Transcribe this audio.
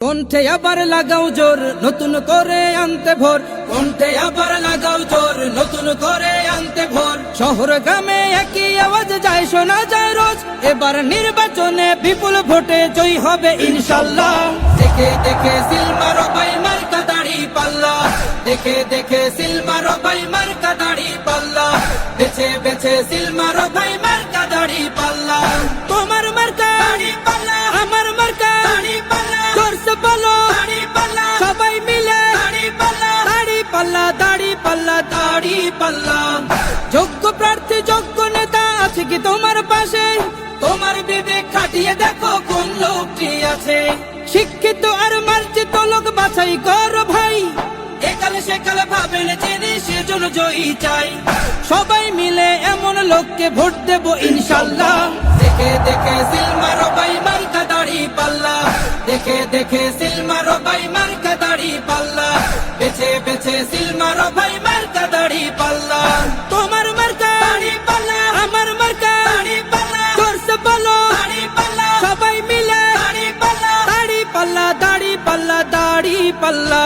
কণ্ঠে আবার লাগাও জোর নতুন করে আনতে ভোর, কণ্ঠে আবার লাগাও জোর নতুন করে আনতে ভোর। শহর গ্রামে একই আওয়াজ যায় শোনা যায় রোজ, এবার নির্বাচনে বিপুল ভোটে জয়ী হবে ইনশাল্লাহ। দেখে দেখে সিল মারো ভাই মার্কা দাড়ি পাল্লা, দেখে দেখে সিল মারো ভাই মার্কা দাড়ি পাল্লা, বেছে বেছে সিল মারো ভাই মার্কা দাড়ি পাল্লা। তোমার মার্কা দাড়ি পাল্লা, আমার মার্কা দাড়ি পাল্লা, জোরসে বলো দাড়ি পাল্লা, সবাই মিলে দাড়ি পাল্লা, দাড়ি পাল্লা, দাড়ি পাল্লা, দাড়ি পাল্লা। যোগ্য প্রার্থী যোগ্য নেতা আছে কি তোমার পাশে? তোমার বিবেক খাটিয়ে দেখো কোন লোকটি আছে। শিক্ষিত আর মার্জিত লোক বাছাই করো ভাই, একালে সেকালে ভাবেন জেনে সেজন্য জয়ী চাই। সবাই মিলে এমন লোককে ভোট দেব ইনশাল্লাহ। দেখে দেখে সিল মারো ভাই মার্কা দাড়ি পাল্লা, দেখে দেখে সিল মারো ভাই মার্কা দাড়ি পাল্লা, বেছে বেছে সিল মারো ভাই মার্কা দাড়ি পাল্লা। তোমার মার্কা দাড়ি পাল্লা, আমার মার্কা দাড়ি পাল্লা, জোরসে বলো দাড়ি পাল্লা, সবাই মিলে দাড়ি পাল্লা, দাড়ি পাল্লা, দাড়ি পাল্লা, দাড়ি পাল্লা।